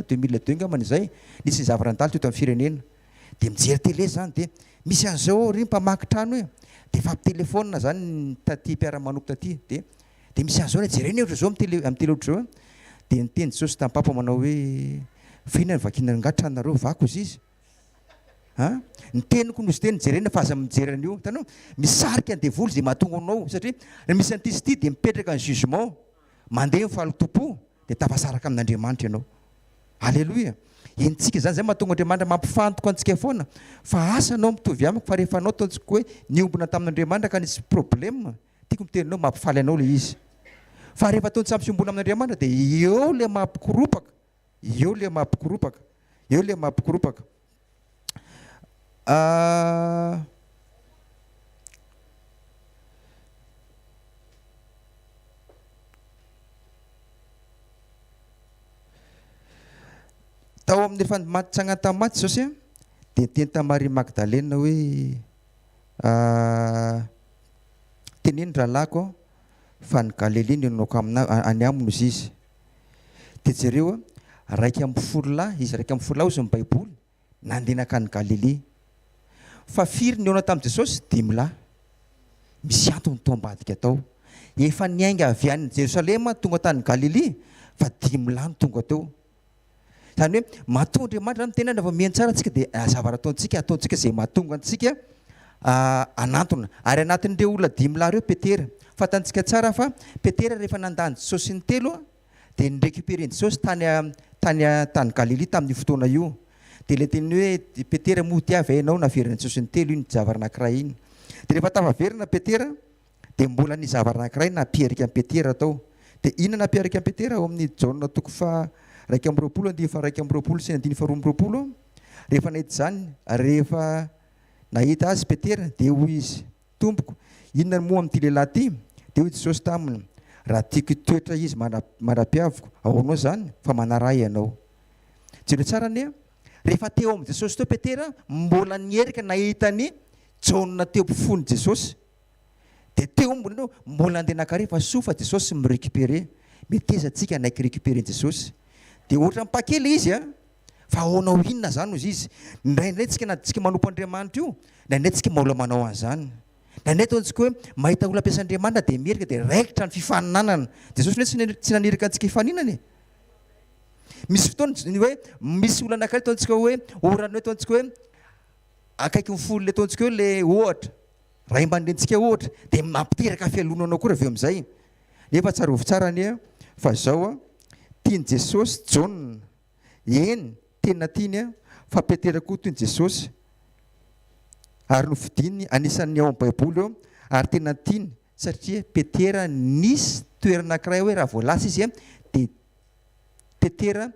2002 ngaman'izay nisy ny zavarandaly teto amin'ny firenena dia mijery télé zany dia misy an'izao ry mpamaky trano hoe dia fampitelefona zany taty mpiara-manoko taty dia misy an'izao jereny ohatra zao amin'ny télé ohatra zao dia niteny Jesosy tamin'ny papa manao hoe fihinana vakina ngatra nareo vako izy izy ny teniko nosy teny jerena fa aza mijery an'io tanao misarika ny devoly zay mahatonga anao satria misy an'ity sy ity dia mipetraka ny jugement mandeha mifalotompo dia tafasaraka amin'Andriamanitra ianao alleloia entsika zany zay mahatonga Andriamanitra mampifantoka antsika foana fa asanao mitovy amiko fa rehefa anao ataontsika hoe niombona tamin'Andriamanitra ka nisy problème tiako miteninao mampifaly anao le izy fa rehefa ataontsika sampisombona amin'Andriamanitra dia eo le mampikoropaka eo le mampikoropaka eo le mampikoropaka tao amin'ny efa matitsagna tamaty Jesosy dia teny ta Marie Magdalena hoe teneny rahalako fa ny Galilée no naoko any aminy izy izy dia jereo raiky amby folo lahy izy raiky amby folo lahy ozy ny baiboly nandehanaka ny Galilée fa firy ny ona tamin'i Jesosy 10 lahy misy antony tao ambadika tao efa niainga avy any Jerosalema tonga tany Galilée fa 10 lahy no tonga teo zany hoe mahatonga Andriamanitra ny tena rehefa mihaino tsara antsika dia zavatra ataontsika izay mahatonga antsika anantona ary anatin'ireo olona 10 lahy ireo Petera fatantsika tsara fa Petera rehefa nandany Jesosy ny telo dia nirécupérer Jesosy tany Galilée tamin'ny fotoana io dia le teny hoe Petera mody avy ianao naverina Jesosy ny telo iny zavatra anankiray iny dia rehefa tafaverina Petera dia mbola ny zavatra anankiray napiarika amin'ny Petera tao dia inona napiarika amin'ny Petera ao amin'ny Jaona toko fa 2:20 andiny fa 2:20 sy andiny fa 2:20 rehefa nahita zany rehefa nahita azy Petera dia hoy izy tompoko inona moa amin'ity lehilahy ty dia hoy Jesosy taminy raha tiako toetra izy manapiaviko aonao zany fa manaray ianao jereo tsara anie rehefa teo amin'ny Jesosy teo Petera mbola nierika nahita ny Jaona teo ampofon'ny Jesosy dia teo mbola andeha nakare fa soa fa Jesosy mirécupérer mety ezatsika naiky récupérer Jesosy dia ohatra mipakely izy fa aonao inona zany ozy izy ndraindray tsika na tsika manompo Andriamanitra io ndraindray tsika maola manao an'izany ndraindray ataontsika hoe mahita olona ampiasa Andriamanitra dia mierika dia raikitra ny fifaninanana Jesosy hoe tsy nanirika antsika hifaninana misy fotoana hoe misy olona anankiray ataontsika hoe orany hoe ataontsika hoe akaiky ny folo le ataontsika hoe le ohatra ray aman-drentsika ohatra dia mampiteraka fialonanao koa avy eo amin'izay nefa tsara ovy tsara anie fa zao tiany Jesosy Jaona eny tena tiany fa Petera koa toy Jesosy ary novidiny anisan'ny ao amin'ny baiboly eo ary tena tiany satria Petera nisy toerana anankiray hoe raha voalasa izy dia Petera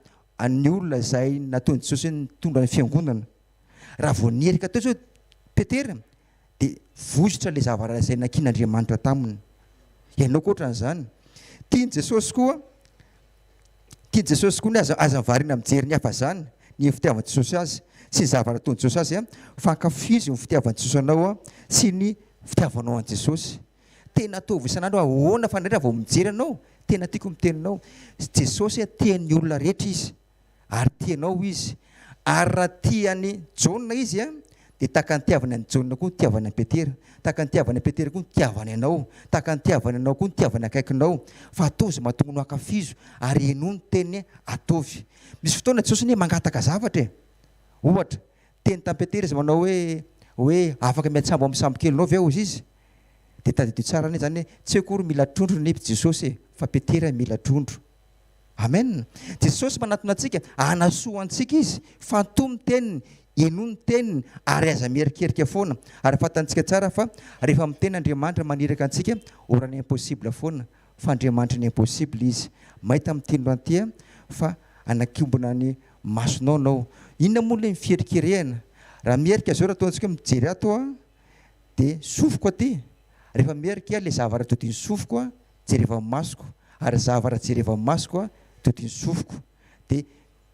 ny olona izay nataony Jesosy nitondra ny fiangonana raha vao nierika teo zao Petera dia vozotra le zavatra izay nakian'Andriamanitra taminy ianao koa ohatran'izany tiany Jesosy koa ny aza varina mijery ny hafa zany ny fitiavany Jesosy azy sy ny zavatra ataony Jesosy azy fankafizy ny fitiavany Jesosy anao sy ny fitiavanao an Jesosy tena ataovy isan'andro ahoana fa ndraindray vao mijery anao tena tiako miteninao Jesosy tian'ny olona rehetra izy ary tianao izy ary raha tiany Jaona izy dia taka ny tiavany any Jaona koa ny tiavany any Petera taka ny tiavany Petera koa ny tiavany anao taka ny tiavany anao koa ny tiavany akaikinao fa atao izay mahatonga no akafizo ary eno ny teny ataovy misy fotoana Jesosy ny mangataka zavatra ohatra teny tamin'ny Petera izy manao hoe afaka miatsambo amin'ny sambokelinao ve ao izy dia tadidio tsara anie zany tsy akory mila trondro ny Jesosy fa Petera mila trondro amen Jesosy manatona antsika anasoa antsika izy fantomy teniny eno ny teniny ary aza mierikerika foana ary fatantsika tsara fa rehefa miteny Andriamanitra maniraka antsika orany impossible foana fa Andriamanitra ny impossible izy mahita miteno anty fa anakombona ny masonao anao inona moa le mifierikeriana raha mierika zao raha ataontsika mijery ato dia sofiko aty rehefa mierika le zavatra todiny sofiko jereva masoko ary zavatra jereva masoko todiny sofiko dia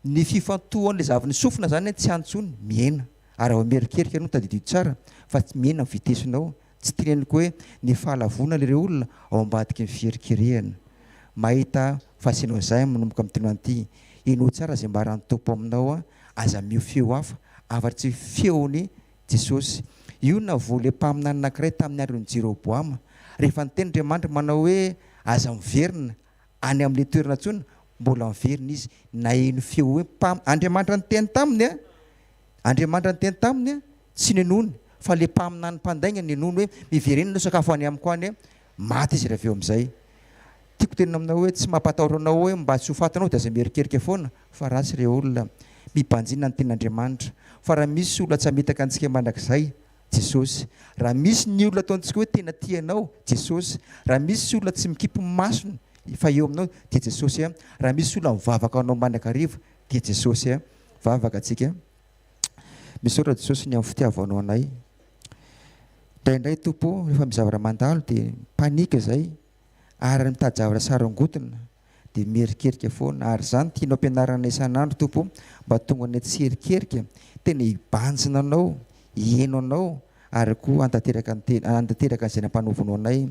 ny fifantohan'le zavany sofina zany tsy antsony miaina ary ao mierikerika anao tadidio tsara fa tsy miaina vitesinao tsy teneniko hoe ny fahalavona lereo olona ao ambadika ny fierikeriana mahita fahasinao izay manomboka amin'ny teny anty ino tsara zay mba rahan'ny tompo aminao a aza mio feo hafa afa-tsy feony Jesosy. Io na voale mpamina anankiray tamin'ny andron'ny Jeroboama rehefa niteny Andriamanitra manao hoe aza miverina any amin'le toerana tsony mbola miverina izy na ino feo hoe Andriamanitra niteny taminy a Andriamanitra niteny taminy a tsy nenony fa le mpamina ny mpandaina nenony hoe miverenina sakafo any amiko any maty izy rehefa eo amin'izay. Tiako tenina aminao hoe tsy mampatahotra anao hoe mba tsy ho fatanao dia aza mierikerika foana fa ratsy ireo olona mibanjina ny ten'Andriamanitra. Fa raha misy olona tsy hametaka antsika mandrakizay Jesosy, raha misy ny olona ataontsika hoe tena tianao Jesosy, raha misy olona tsy mikipy masony fa eo aminao dia Jesosy a, raha misy olona mivavaka anao mandrakariva dia Jesosy a, vavaka antsika. Misaotra Jesosy ny amin'ny fitiavanao anay. Indraindray Tompo rehefa mizavatra mandalo dia panika izay ary mitady zavatra sarangotona dia mierikerika foana ary izany tianao ampianarana isan'andro Tompo mba tonga ny tsy herikerika tena hibanjina anao hieno anao ary koa antanteraka an'izay nampanovinao anay.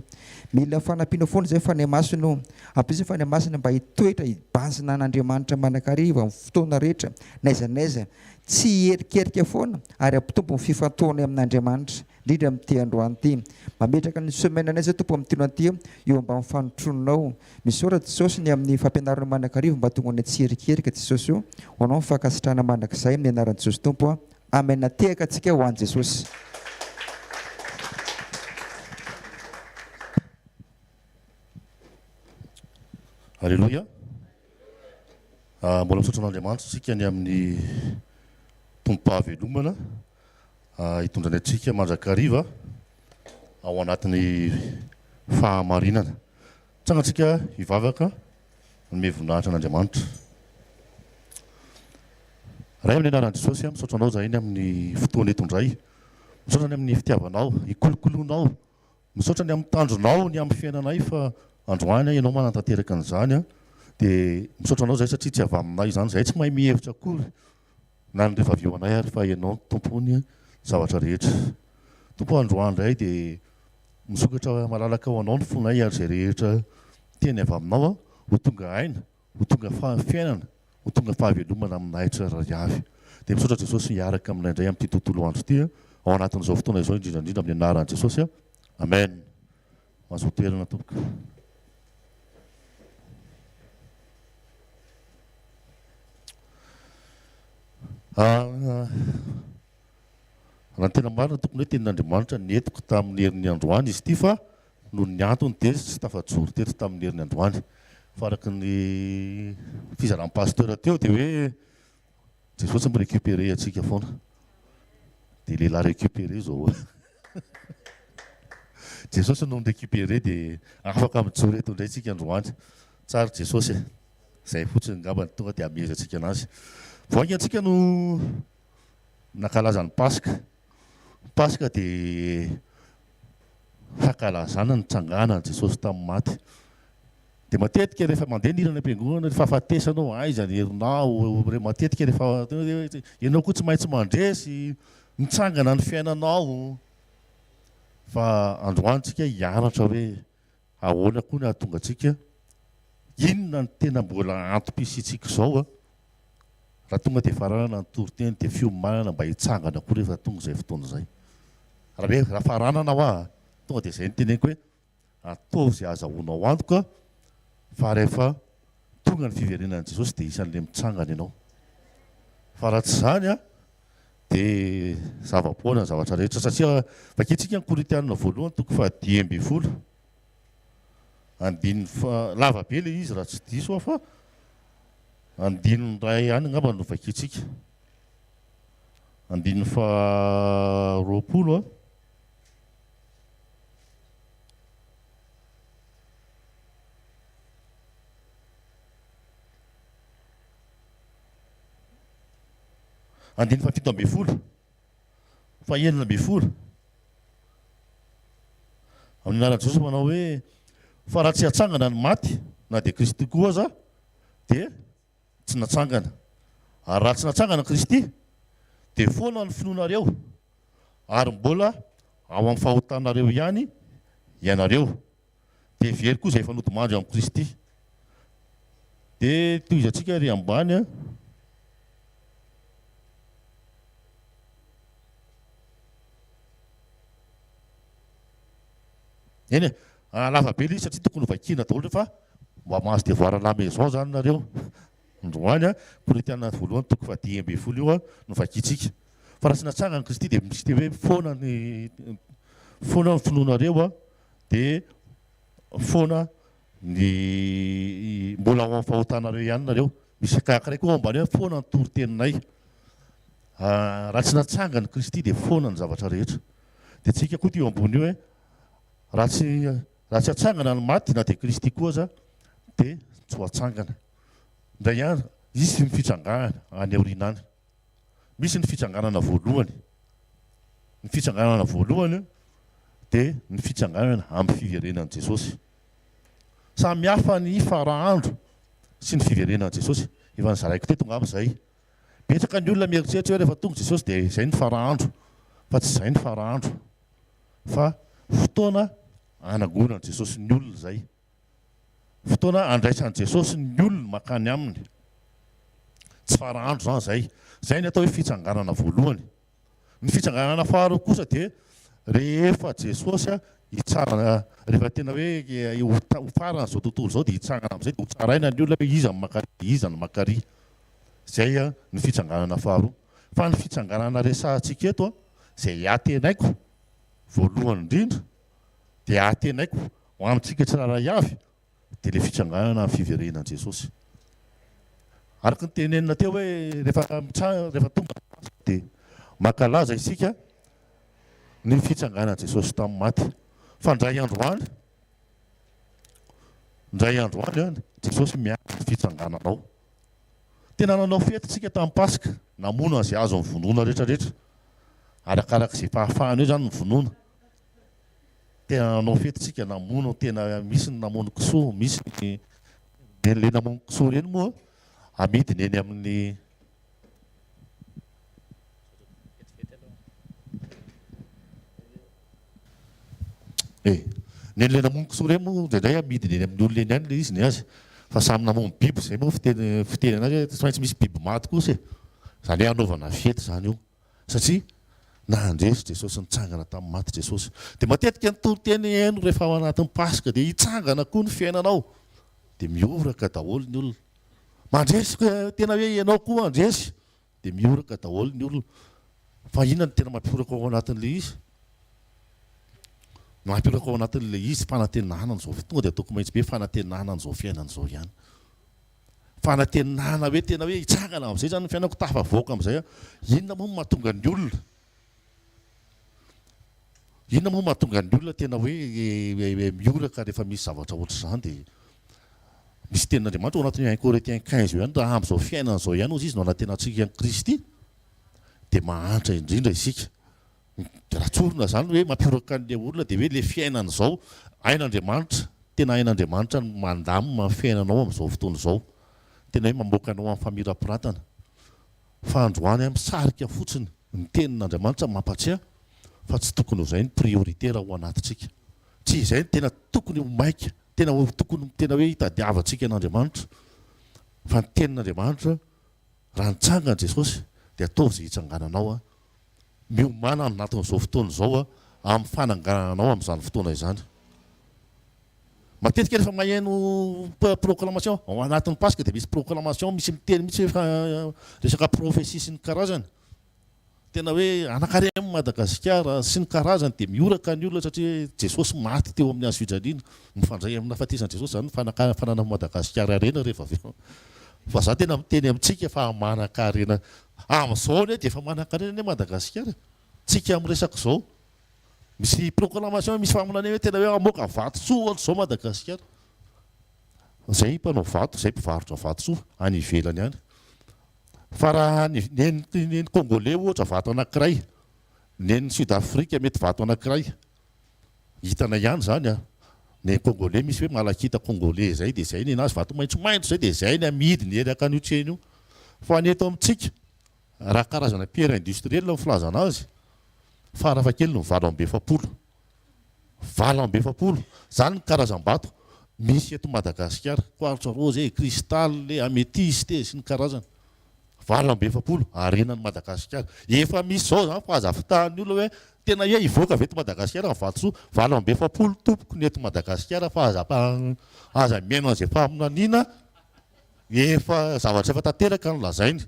Mila fanampiana foana izay fanay masino ampizy fanay masina mba hitoetra hibanjina an'Andriamanitra mandrakariva amin'ny fotoana rehetra n'aiza n'aiza tsy herikerika foana ary ampitombo ny fifantohana amin'Andriamanitra indrindra amin'ity androany ity. Mametraka ny semaine anay zay Tompo amin'ity androany ity eo ambany fanotrononao. Misaotra Jesosy ny amin'ny fampianarana mandrakariva mba tonga ny tsy herikerika Jesosy io ho anao mifankasitrahana mandrakizay amin'ny anaran'i Jesosy Tompo. Amen. Tehaka antsika ho an'i Jesosy. Alléluia. Mbola misaotra an'Andriamanitra isika ny amin'ny tompo-pahavelomana hitondra antsika mandrakariva ao anatin'ny fahamarinana. Tsangatsika hivavaka ny voninahitra an'Andriamanitra. Ray amin'ny anaran'i Jesosy misaotra anao zahay ny amin'ny fotoana eto indray. Misaotra ny amin'ny fitiavanao, hikolokoloanao. Misaotra ny amin'ny tandronao, ny amin'ny fiainanay fa androany ianao manantanteraka an'izany dia misaotra anao zay satria tsy avy aminay izany zahay tsy mahay mihevitra akory na ny rehefa avy eo anay ary fa ianao tompony zavatra rehetra. Tompo androany indray dia misokatra malalaka ao anao ny fonay ary zay rehetra teny avy aminao ho tonga aina, ho tonga fiainana, ho tonga fahavelomana aminahitra raha avy. Dia misaotra Jesosy hiaraka aminay indray amin'ity tontolo andro ity ao anatin'izao fotoana izao indrindra amin'ny anaran'i Jesosy. Amen. Mahazo toerana tompoka. Raha tena marina tokony hoe tenin'Andriamanitra netiko tamin'ny herin'ny androany izy ity fa noho ny antony dia tsy tafajoro teto tamin'ny herin'ny androany. Fa araka ny fizaran'ny pasteur teo dia hoe Jesosy mirécupéré atsika foana. Dia lehilahy récupéré zao. Jesosy no mirécupéré dia afaka mijoro eto indray tsika androany. Tsara Jesosy izay fotsiny ngambany tonga dia ameza atsika anazy. Voangy antsika no nankalaza ny Pasika. Pasika dia fankalazana ny tsanganan'i Jesosy tamin'ny maty. Dia matetika rehefa mandeha nirana am-piangonana rehefa ahafatesanao aiza ny herinao, matetika rehefa ianao koa tsy maintsy mandresy mitsangana ny fiainanao. Fa androantsika hianatra hoe ahoana koa ny ahatonga antsika, inona ny tena mbola antom-pisitsika izao raha tonga dia farana ny toriteny dia fiomanana mba hitsangana koa rehefa tonga izay fotoana izay. Raha faranana aho tonga dia izay ny teneniko hoe ataovy izay azahoanao antoka fa rehefa tonga ny fiverenan'i Jesosy dia isan'ilay mitsangana ianao. Fa raha tsy izany dia zava-poana zavatra rehetra satria vakintsika ny Korintianina voalohany toko fa 10:20 andininy lava be ilay izy raha tsy diso fa andininy ray ihany angamba no vakintsika. Andininy fa 20 andininy fa 7:20 fa 9:20 amin'ny anaran'i Jesosy manao hoe fa raha tsy hatsangana ny maty na dia Kristy koa aza dia tsy natsangana. Ary raha tsy natsangana Kristy dia foana ny finoanareo ary mbola ao amin'ny fahotanareo ihany ianareo. Dia very koa izay efa nodimandry amin'ny Kristy dia toizantsika ry ambany a eny e lava be ilay izy satria tokony vakiana daholo fa mba mahazo devoir la maison zany nareo androany a koritiana voalohany toko fa 10 io a no vakitsika fa raha sy natsangany Kristy dia misy te hoe foana ny finoanareo a dia foana ny mbola ao amin'ny fahotanareo ihany nareo misy kakiray koa ambany hoe foana ny toroteninay raha tsy natsangany Kristy dia foana ny zavatra rehetra dia tsika koa teo ambony io hoe raha tsy atsangana ny maty na dia Kristy koa aza dia tsy ho atsangana ndray ihany isy ny fitsangana any aoriana any misy ny fitsanganana voalohany dia ny fitsanganana amin'ny fiverenan'i Jesosy samy hafa ny farahandro sy ny fiverenan'i Jesosy efa nizaraiko teto ngamb'izay betsaka ny olona mieritreritra hoe rehefa tonga Jesosy dia izay ny farahandro fa tsy izay ny farahandro fa fotoana anangonan'i Jesosy ny olona izay fotoana andraisan'i Jesosy ny olona makany aminy tsy farahandro zany izay ny atao hoe fitsanganana voalohany ny fitsanganana faharoa kosa dia rehefa Jesosy hitsarana rehefa tena hoe ho farana izao tontolo izao dia hitsangana amin'izay dia ho tsaraina ny olona hoe iza ny makary izay ny fitsanganana faharoa fa ny fitsanganana resahantsika eto izay atenaiko voalohany indrindra dia atenaiko ho amintsika tsiraray avy dia ilay fitsanganana amin'ny fiverenan'i Jesosy araka ny tenenina teo hoe rehefa tonga dia mankalaza isika ny fitsanganan'i Jesosy tamin'ny maty fa ndray androany Jesosy miaraka ny fitsangananao tena nanao fetintsika tamin'ny Pasika namono an'izay azo ny vonoana rehetrarehetra arakaraka izay fahafahany eo zany ny vonoana tena nanao fetintsika namono tena misy ny namono kisoa misy le namono kisoa reny moa amidiny eny amin'ny neny le namono kisoa reny moa indraindray amidiny eny amin'ny olona eny ihany le izy ny azy fa samy namono biby izay moa fiteny anazy tsy maintsy misy biby maty kosa izany hoe anaovana fety zany io satria nandresy Jesosy nitsangana tamin'ny maty Jesosy dia matetika ny toroteny eno rehefa ao anatin'ny Pasika dia hitsangana koa ny fiainanao dia mioraka daholo ny olona mandresy tena hoe ianao koa andresy dia mioraka daholo ny olona fa inona ny tena mampioraka ao anatin'ilay izy mampioraka ao anatin'ilay izy fanantenana n'izao tonga dia ataoko maintsy be fanantenana n'izao fiainana izao ihany fanantenana hoe tena hoe hitsangana amin'izay zany ny fiainako tafavoaka amin'izay inona moa mahatonga ny olona tena hoe mioraka rehefa misy zavatra ohatr'izany dia misy tenin'Andriamanitra ao anatin'ny 1 Corinthiens 15 ihany raha amin'izao fiainana izao ihany ozy izy no anatenantsika ny Kristy dia mahantra indrindra isika ratsorona zany hoe mampioraka an'ilay olona dia hoe ilay fiainana izao hain'Andriamanitra tena hain'Andriamanitra mandamina fiainanao amin'izao fotoana izao tena hoe mamoaka anao amin'ny famirapiratana fa androany misarika fotsiny ny tenin'Andriamanitra mampatsiahy fa tsy tokony ho izay ny prioritera ho anatintsika tsy izay ny tena tokony ho maika tokony tena hoe hitadiavantsika an'Andriamanitra fa ny tenin'Andriamanitra raha nitsangana Jesosy dia ataovy izay hitsangananao miomana anatin'izao fotoana izao amin'ny fanangananao amin'izany fotoana izany matetika rehefa maheno proclamation ao anatin'ny Pasika dia misy proclamation misy miteny mihitsy efa resaka profesia sy ny karazany tena hoe anakare amin'ny Madagasikara sy ny karazany dia mioraka ny olona satria Jesosy maty teo amin'ny hazofijaliana mifandray amin'ny nahafatesany Jesosy zany fanana Madagasikara arena rehefa avy fa za tena miteny amintsika fa manan-karena amin'izao dia efa manan-karena ny Madagasikara tsika amin'ny resaka izao misy proclamation misy famonana hoe tena hoe amoaka vatosoa ohatr'izao Madagasikara izay mpanao vato izay mpivarotra vatosoa any ivelany any fa raha neny Congolais ohatra vato anankiray neny Sud Afrique mety vato anankiray hitana ihany zany ny Congolais misy hoe malakita Congolais zay dia izay ny enazy vato maitsomaitso zay dia izay ny amidiny eraka ny otreny io fa ny eto amintsika raha karazana pierre industrielle ny filazana azy farafa kely no 7 amby 700 zany ny karazam-bato misy eto Madagasikara quartz rose cristal améthyste sy ny karazany valo amby efapolo arenany Madagasikara efa misy zao zany fa aza fitahan'ny olona hoe tena ia ivoaka avy eto Madagasikara ny vatosoa valo amby efapolo tompoko ny eto Madagasikara fa aza miaino an'izay faminaniana efa zavatra efa tanteraka no lazainy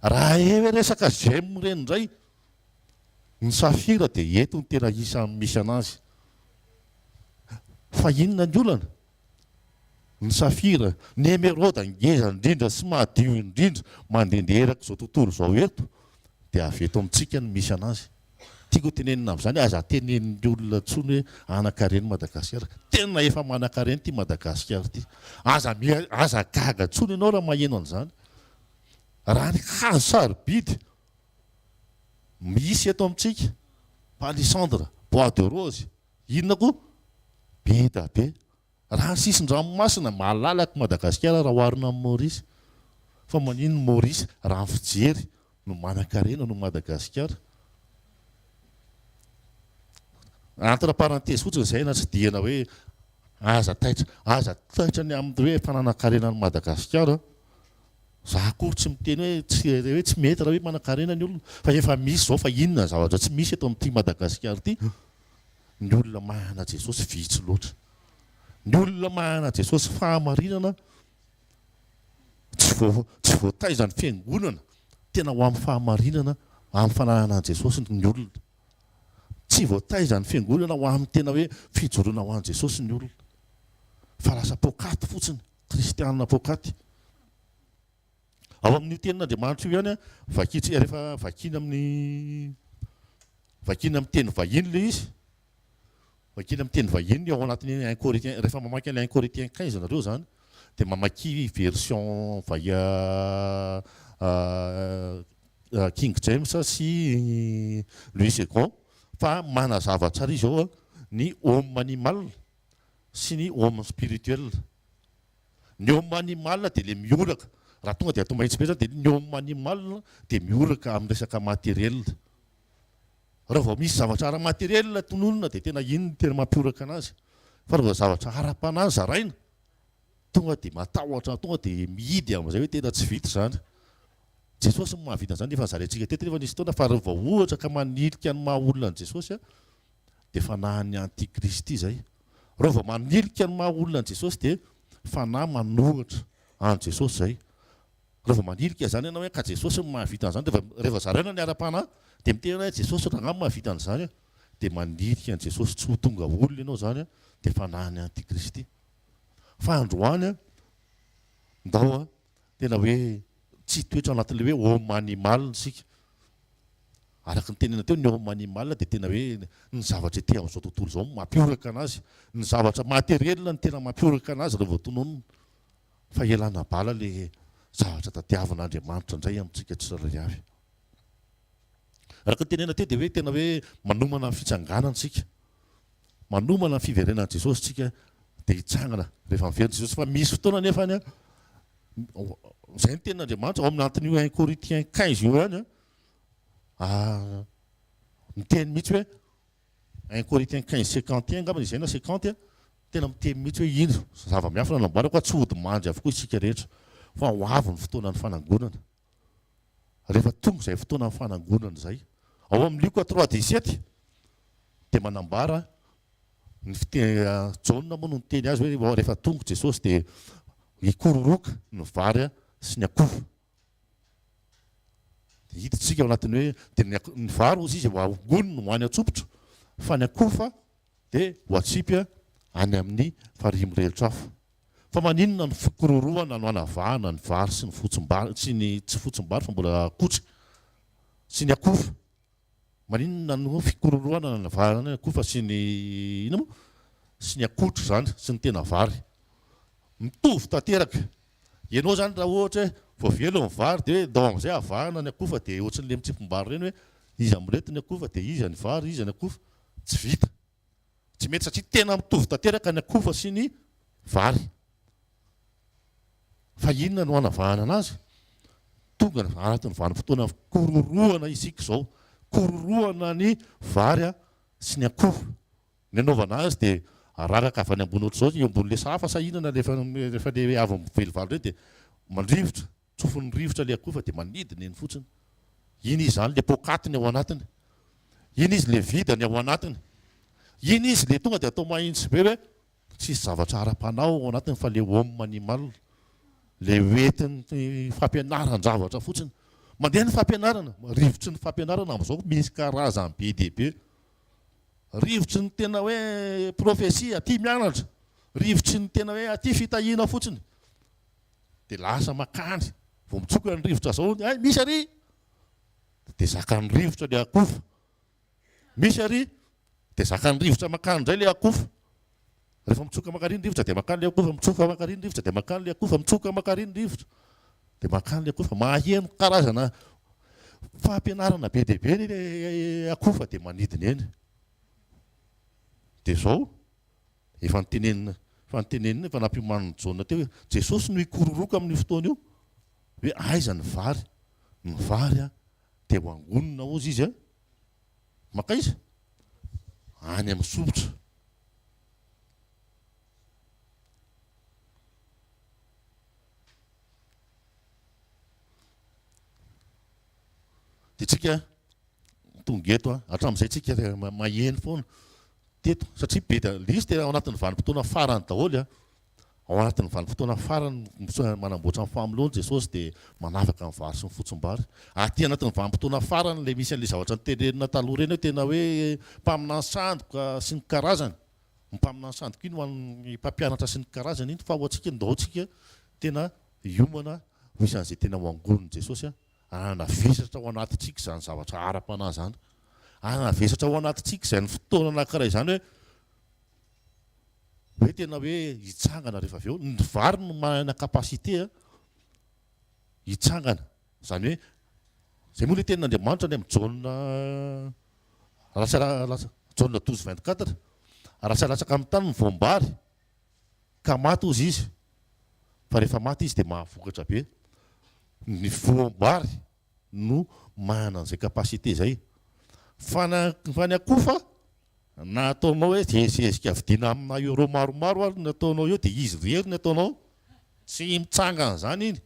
raha hoe resaka gemme reny indray ny safira dia eto ny tena isan'ny misy anazy fa inona ny olana ny safira ny émeraude ngeza indrindra sy mahadio indrindra mandendeheraka izao tontolo izao eto dia avy eto amintsika no misy anazy tiako tenenina amin'izany aza tenenin'ny olona tsony hoe anakareny Madagasikara tena efa manan-kareny ty Madagasikara ty aza gaga tsony ianao raha maheno an'izany raha ny hazo sarobidy misy eto amintsika palissandre bois de rose inona koa be da be raha ny sisin-dranomasina malalaka Madagasikara raha oharina amin'ny Maurice fa manino Maurice raha ny fijery no manan-karena no Madagasikara entre parenthèse fotsiny izay na tsy diana hoe aza taitra ny amin'ny hoe fananan-karena ny Madagasikara za kory tsy miteny hoe tsy mety raha hoe manan-karena ny olona fa efa misy zao fa inona zavatra tsy misy eto amin'ity Madagasikara ity ny olona mahana Jesosy vitsy loatra ny olona mahana Jesosy fahamarinana tsy voataizany fiangonana tena ho amin'ny fahamarinana amin'ny fananana Jesosy ny olona tsy voataizany fiangonana ho amin'ny tena hoe fijoroana ho an'i Jesosy ny olona fa lasa pokaty fotsiny kristianina pokaty ao amin'ny tenin'Andriamanitra io ihany rehefa vakiny amin'ny teny vahiny le izy vakiny amin'ny teny vahiny ao anatin'ny 1 Corinthiens rehefa mamaky ny 1 Corinthiens 15 nareo zany dia mamaky version vahia King James sy Louis II fa manazava tsara izy ao ny homme animal sy ny homme spirituel ny homme animal dia le mioraka raha tonga dia atao mahitsy be zany dia ny homme animal dia mioraka amin'ny resaka matériel raha vao misy zavatra ara-matériel tononona dia tena iny tena mampioraka anazy fa raha vao zavatra ara-panahy zaraina tonga dia matahotra tonga dia mihidy amin'izay hoe tena tsy vita zany Jesosy no mahavita zany efa zarentsika teto nefa nisy fotoana fa raha vao ohatra ka manilika ny maha olona ny Jesosy dia fanahy ny antikristy zay raha vao manilika ny maha olona ny Jesosy dia fanahy manohatra an Jesosy zay raha vao manilika zany ianao hoe ka Jesosy no mahavita an'izany rehefa zaraina ny ara-panahy dia mitena hoe Jesosy raha ngamy mahavita an'izany dia manilika an Jesosy tsy ho tonga olona ianao zany dia fanahy ny antikristy fa androany ndao tena hoe tsy toetra anatin'le hoe homme animal sika araka ny tenena teo ny homme animal dia tena hoe ny zavatra ety amin'izao tontolo izao mampioraka anazy ny zavatra matériel ny tena mampioraka anazy rehefa vao tononona fa elana bala le zavatra tadiavan'Andriamanitra indray amintsika tsirairay avy araka ny tenena teo dia hoe tena hoe manomana ny fitsanganana sika manomana ny fiverenan'i Jesosy tsika dia hitsangana rehefa miverina Jesosy fa misy fotoana nefa izay ny tenin'Andriamanitra ao amin'ny antin'io 1 Corinthiens 15 io ihany miteny mihitsy hoe 1 Corinthiens 15:51 angambany izay na 50 tena miteny mihitsy hoe ino zava-miafina namboarako fa tsy hody mandry avokoa isika rehetra fa ho avy ny fotoanan'ny fanangonana rehefa tonga izay fotoanan'ny fanangonana izay ao amin'ny Luc 3:17 dia manambara ny Jaona moa no niteny azy hoe rehefa tonga Jesosy dia hikororoka ny vary sy ny akoho hitantsika ao anatiny hoe dia ny vary ozy izy hoangoniny no hoany atsopotra fa ny akoho dia ho atsipy any amin'ny farihy-mirehetra afo fa maninona ny fikororoana no anavahana ny vary sy ny fotsim-bary sy ny tsy fotsim-bary fa mbola kotra sy ny akoho maninona no fikororoana no anavahana ny akoho sy ny ina moa sy ny akotra zany sy ny tena vary mitovy tanteraka ianao zany raha ohatra hoe voavelo ny vary dia dao amin'izay avahana ny akoho dia ohatran'le mitsipom-bary reny hoe izy amrety ny akoho dia izy ny vary izy ny akoho tsy vita tsy mety satria tena mitovy tanteraka ny akoho sy ny vary fa inona no anavahana anazy tonga anatin'ny vanim-potoana kororoana isika izao kororoana ny vary sy ny akoho ny anaovana azy dia araraka avy any ambony ohatr'izao eo ambon'le safa sahinana rehefa le avy mivelivalo reny dia mandrivotra tsofin'ny rivotra le akofa dia manidina eny fotsiny. Iny izy zany le pokatiny ao anatiny, iny izy le vidany ao anatiny, iny izy le tonga dia atao mahitsy be hoe tsisy zavatra ara-panao ao anatiny fa le homme animal, le hoentin'ny fampianaran-javatra fotsiny. Mandeha ny fampianarana, rivotry ny fampianarana amin'izao misy karazany be dia be. Rivotry ny tena hoe profesia aty mianatra, rivotry ny tena hoe aty fitahiana fotsiny, dia lasa makany vao mitsoka ny rivotra zao ay misy ary dia zakany rivotra le akofa, misy ary dia zakany rivotra makany indray le akofa. Rehefa mitsoka makariny rivotra dia makany le akofa, mitsoka makariny rivotra dia makany le akofa, mitsoka makariny rivotra dia makany le akofa. Maheno karazana fampianarana be dia be le akofa dia manidina eny. Dia zao efa nitenenina efa nampioman'ny Jaona teo hoe Jesosy no ikororoka amin'ny fotoana io hoe aiza ny vary dia ho angonina ozy izy makaiza any amin'ny sotra. Dia tsika tonga eto hatramin'izay tsika maheno foana teto satria be dia lisy dia ao anatin'ny vanim-potoana farany daholo ao anatin'ny vanim-potoana farany manamboatra ny famolohana Jesosy dia manavaka ny vary sy ny fotsim-bary. Aty anatin'ny vanim-potoana farany le misy an'ilay zavatra nitenenina taloha reny hoe tena hoe mpaminany sandoka sy ny karazany. Mpaminany sandoka iny ho an'ny mpampianatra sy ny karazany iny fa ho antsika ndao tsika tena hiomana misy an'izay tena ho angoniny Jesosy anavesatra ao anatintsika izany zavatra ara-panahy zany, anavesatra ao anatintsika izay ny fotoana anankiray izany hoe tena hoe hitsangana rehefa avy eo. Ny vary no manana kapasité hitsangana, izany hoe zay moa le tenin'Andriamanitra ny amin'ny Jaona 12:24 aratsaratsaka amin'ny tany ny voambary ka maty ozy izy, fa rehefa maty izy dia mahavokatra be. Ny voambary no manana an'izay kapasité zay. Fa ny akofa na ataonao hoe zezika vidiana amina euro maromaro ary ny ataonao eo dia izy rery ny ataonao, tsy mitsangana zany iny,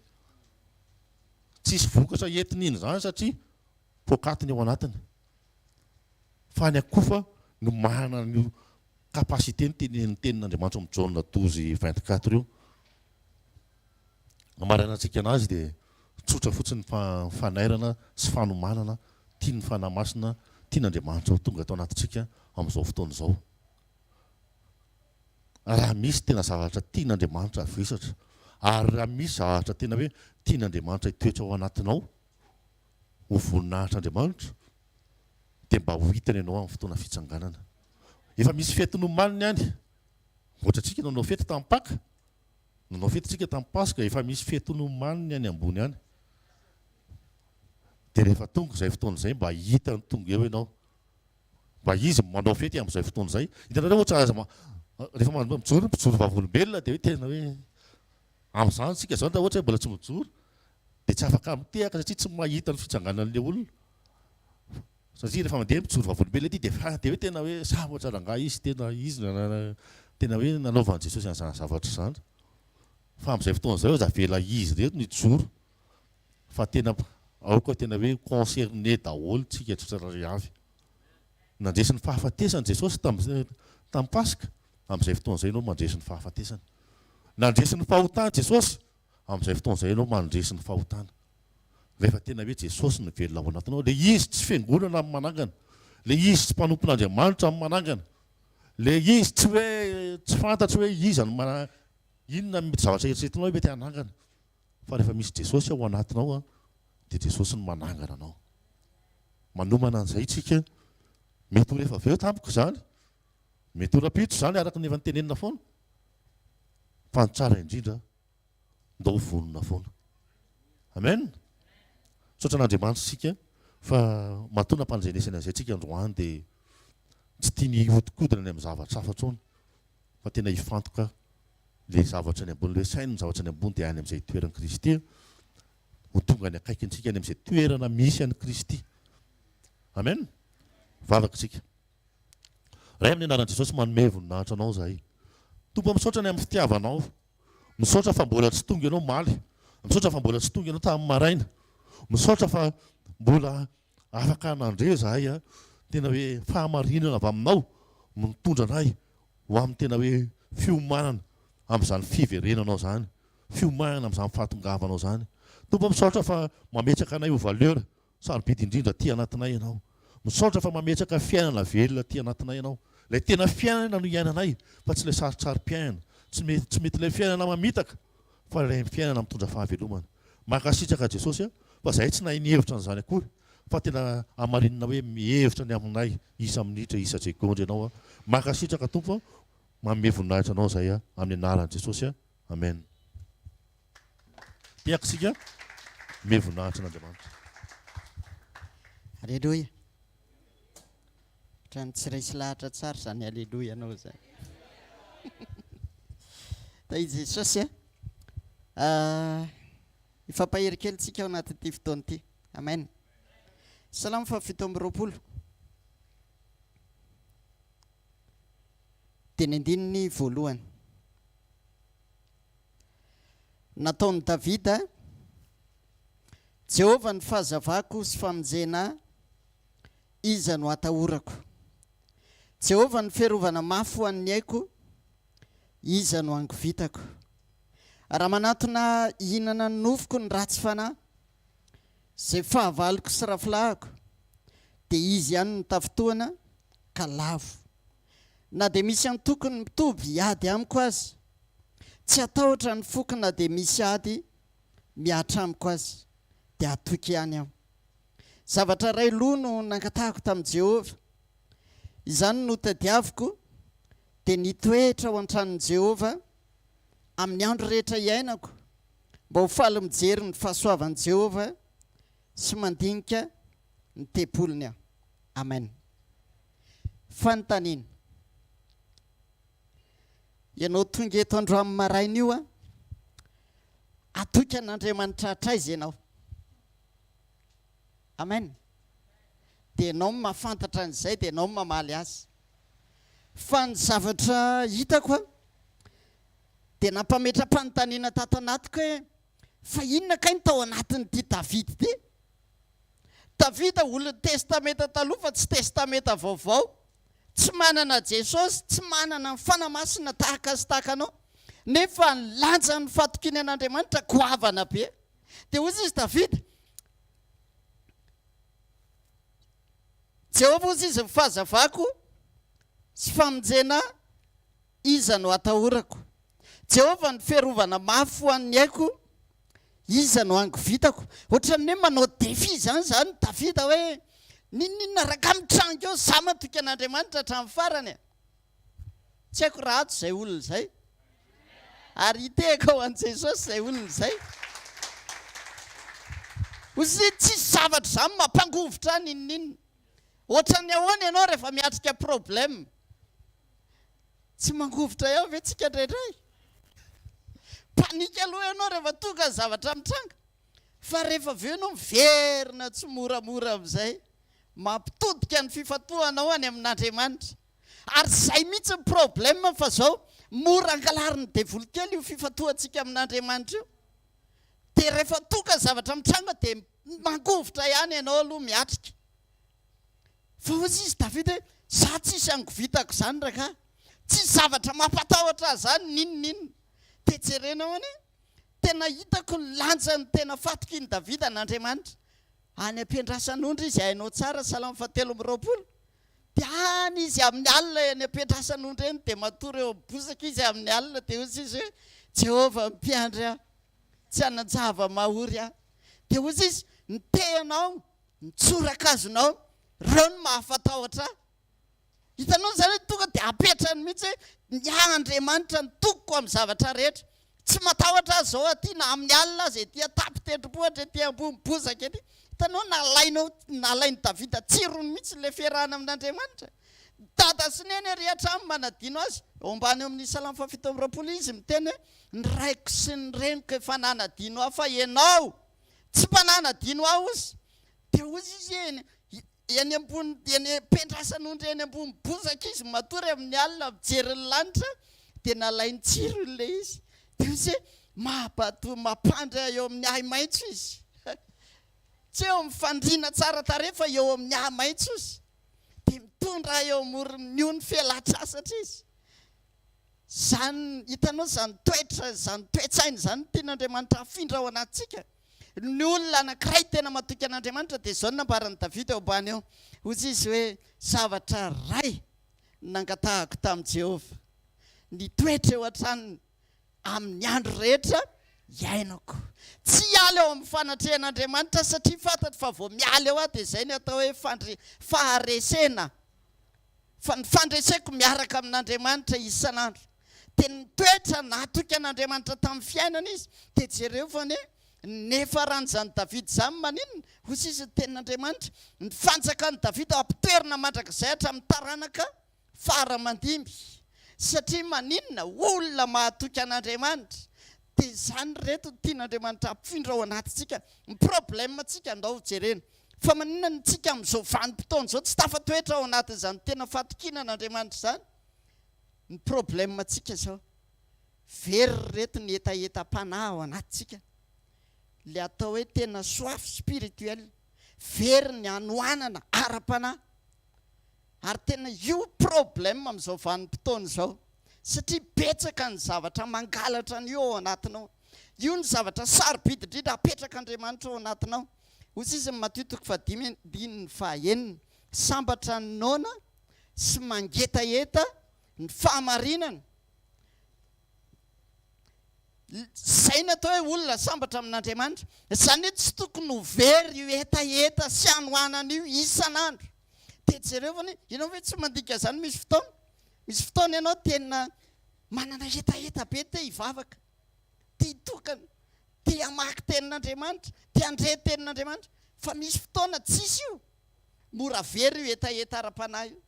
tsisy vokatra entiny iny zany satria pokatiny ao anatiny. Fa ny akofa no manana ny kapasité ny tenin'Andriamanitra amin'ny Jaona 12:24 io. Amarana antsika anazy dia tsotra fotsiny fanairana sy fanomanana tiany fanamasina tian'Andriamanitra tonga atao anatintsika amin'izao fotoana izao. Raha misy tena zavatra tian'Andriamanitra avesatra ary raha misy zavatra tena hoe tian'Andriamanitra hitoetra ao anatinao ho voninahitr'Andriamanitra dia mba ho hitany ianao amin'ny fotoana fitsanganana. Efa misy fety nomaniny any, ohatra antsika nanao fety tamin'ny Paka, nanao fety tsika tamin'ny Pasika, efa misy fety nomaniny any ambony any. Dia rehefa tonga izay fotoana izay mba hitany tonga eo ianao, mba izy manao fety amin'izay fotoana izay. Hitanareo ohatra rehefa mijoro vavolombelona dia hoe tena hoe amin'izany tsika izao ohatra hoe mbola tsy mijoro dia tsy afaka mitehaka satria tsy mahita ny fitsanganan'ilay olona. Satria rehefa mandeha mijoro vavolombelona ety dia hoe tena hoe sambatra rangahy izy, tena hoe nanaovan'i Jesosy an'izany zavatra izany. Fa amin'izay fotoana izay zavela izy reto ny joro, fa tena aoka tena hoe concerné daholo tsika tsirairay avy. Nandresy ny fahafatesany Jesosy tamin'ny Pasika, amin'izay fotoana izay ianao mandresy ny fahafatesany. Nandresy ny fahotana Jesosy, amin'izay fotoana izay ianao mandresy ny fahotana. Rehefa tena hoe Jesosy ny velona ao anatinao, le izy tsy fiangonana amin'ny manangana, le izy tsy mpanompon'Andriamanitra amin'ny manangana, le izy tsy fantatry hoe iza ny inona mety zavatra eritreretinao hoe mety hanangana. Fa rehefa misy Jesosy ao anatinao dia Jesosy ny manangana anao. Manomana an'izay tsika, mety ho rehefa avy eo tampoko izany, mety ho rapitro izany araka ny efa nitenenina foana, fa ny tsara indrindra ndao vonona foana. Amen. Tsotra an'Andriamanitra sika fa matoana ampanjenesana an'izay tsika androany dia tsy tia ny hodikodina ny amin'ny zavatra hafa intsony, fa tena hifantoka le zavatra ny ambony, le sainy ny zavatra ny ambony dia any amin'izay toeran'i Kristy ho tonga ny akaikintsika any amin'izay toerana misy an'i Kristy. Amen. Vavaka tsika. ray amin'ny anaran'i Jesosy manome voninahitra anao zahay. Tompo misaotra ny amin'ny fitiavanao. Misaotra fa mbola tsy tonga ianao maly. Misaotra fa mbola tsy tonga ianao tamin'ny maraina. Misaotra fa mbola afaka nandre zahay tena hoe fahamarinana avy aminao mitondra anay ho amin'ny tena hoe fiomanana amin'izany fiverenanao zany, fiomanana amin'izany fahatongavanao zany. Tompo misaotra fa mametraka anay ho valeur sarobidy indrindra ty anatinay ianao. Misaotra fa mametraka fiainana velona ty anatinay ianao. Ilay tena fiainana no iainanay fa tsy ilay sarotsaro-piainana, tsy mety ilay fiainana mamitaka fa ilay fiainana mitondra fahavelomana. Mankasitraka Jesosy fa zahay tsy nahay nihevitra n'izany akory fa tena amarinina hoe mihevitra ny aminay isa minitra isa segondra ianao. Mankasitraka Tompo manome voninahitra anao zay amin'ny anaran'i Jesosy. Amen. Tiakisika me voninahitra n'Andriamanitra. Alleluia. Trano tsy raisy lahatra tsara zany alleluia anao zany. Da i Jesosy ifampahery kely tsika ao anatin'ity fotoana ity. Amen. Salamo 7:20. Teny andininy voalohany. Nataon'i Davida, Jehovah ny fahazavako sy famonjena, iza no atahorako. Jehovah ny fiarovana mafy ho an'ny aiko, iza no angovitako. Raha manatona hihinana ny nofoko ny ratsy fanahy, izay fahavaloko sy rafilahako, dia izy ihany no tafitohana ka lavo. Na dia misy antokony mitovy hiady amiko azy, tsy atahotra ny foko. Na dia misy ady miatra amiko azy, dia atoky ihany aho. Zavatra ray loha no nangatahako tamin'i Jehovah, izany no tadiaviko, dia nitoetra ao an-tranon'i Jehovah amin'ny andro rehetra iainako, mba ho faly mijery ny fahasoavan'i Jehovah sy mandinika ny tempolony aho. Amen. Fanontaniana. Ianao tonga eto androany maraina io atoky an'Andriamanitra hatraiza ianao. Amen. Dia ianao mahafantatra an'izay, dia ianao mamaly azy. Fa ny zavatra hitako dia nampametra-panontaniana tato anatiko hoe fa inona kay ny tao anatin'ity Davida ity? Davida olona testamenta taloha fa tsy testamenta vaovao, tsy manana Jesosy, tsy manana ny fanamasina tahaka sy tahaka anao, nefa ny lanja ny fatokiny an'Andriamanitra goavana be. Dia ozy izy Davida, Jehovah ozy izy fahazavako sy famonjena, iza no atahorako. Jehovah ny fiarovana mafy ho an'ny aiko, iza no angovitako. Ohatran'ny hoe manao défi zany Davida hoe ninona raka mitrango eo za matoky an'Andriamanitra hatramin'ny farany. Tsy haiko raha ato izay olona izay, ary hiteko ao an' Jesosy izay olona izay. Ozy tsy zavatra zany mampangovotra ninninona. Ohatran'ny ahoana ianao rehefa miatrika problème, tsy mangovotra eo ve tsika indrindray? Panika aloha ianao rehefa tonga ny zavatra mitranga, fa rehefa avy eo ianao miverina tsy moramora amin'izay, mampitodika ny fifatohanao any amin'Andriamanitra. Ary izay mihitsy ny problème fa zao mora angalariny devoly kely io fifatohantsika amin'Andriamanitra io. Dia rehefa tonga ny zavatra mitranga dia mangovotra ihany ianao aloha miatrika. Fa ozy izy Davida hoe za tsisy angovitako zany raka, tsy zavatra mampatahotra zany ninninona. Dia jerenao any tena hitako ny lanjany tena fatoky ny Davida n'Andriamanitra. Any ampiandrasan'ondry izy hainao tsara, Salamo 7:20. Dia any izy amin'ny alina any ampiandrasan'ondry eny, dia matory eo bozaka izy amin'ny alina, dia ozy izy hoe Jehovah mpiandry aho, tsy hanan-java mahory aho. Dia ozy izy nitehanao, nitsoraka azonao, reo no mahafatahotra. Hitanao zany hoe tonga dia apetrany mihitsy hoe ny Andriamanitra ny tokoko amin'ny zavatra rehetra. Tsy matahotra azy zao aty na amin'ny alina azy ety atapy tendrombohitra ety ambony bozaka ety. Hitanao nalainy Davida tsirony mihitsy le fiarahana amin'Andriamanitra. Dada sy neny ary hatramy manadino azy. Ao ambany amin'ny Salamo 7:20 izy miteny hoe ny raiko sy ny reniko efa nanadino aho, fa ianao tsy mpananadino aho ozy. Dia ozy izy eny ambony eny pendrasan'ondry eny ambony bozaka izy matory amin'ny alina mijery ny lanitra dia nalainy tsiro le izy dia izy mampandra eo amin'ny ahy maitso izy tsy eo mifandrina tsara tarefa eo amin'ny ahy maitso izy dia mitondra eo amorony ony fialatsasatra izy zany hitanao zany toetsainy zany tian'Andriamanitra afindra ao anatsika ny olona anankiray tena matoky an'Andriamanitra dia zao nambarany Davida eo ambany eo ozy izy hoe zavatra ray nangatahako tamin'i Jehova ny toetra eo an-tranony amin'ny andro rehetra iainako tsy hiala eo amin'ny fanatrehan'Andriamanitra satria fantatro fa vao miala eo dia izay ny atao hoe faharesena fa ny fandreseko miaraka amin'Andriamanitra isan'andro dia ny toetra natoky an'Andriamanitra tamin'ny fiainana izy dia jereo fane nefa ran'izany Davida zany maninona hozy izy tenin'Andriamanitra ny fanjakany Davida ampitoerina mandrakizay hatramin'ny taranaka faramandimby satria maninona olona mahatoky an'Andriamanitra dia zany reto tian'Andriamanitra ampifindra ao anatintsika ny problème tsika andao jerena fa maninona ntsika amin'izao vanim-potoana zao tsy tafatoetra ao anatin'izany tena fatokiana an'Andriamanitra zany ny problème tsika zao very reto ny etaeta-panahy ao anatintsika le atao hoe tena soif spirituel very ny anoanana ara-panahy ary tena io problème amin'izao vanim-potoana zao satria betsaka ny zavatra mangalatra ny io ao anatinao io ny zavatra sarobidy indrindra apetraka Andriamanitra ao anatinao hozy izy Mateo 5:5 sambatra ny nona sy mangetaeta ny fahamarinana zay natao hoe olona sambatra amin'Andriamanitra zany hoe tsy tokony ho very io etaeta sy anoanana io isan'andro dia jereo vany ianao hoe tsy mandika zany misy fotoana ianao tena manana etaeta be te hivavaka tia hitokana tia hamaky tenin'Andriamanitra tia andre tenin'Andriamanitra fa misy fotoana tsisy io mora very io etaeta ara-panahy io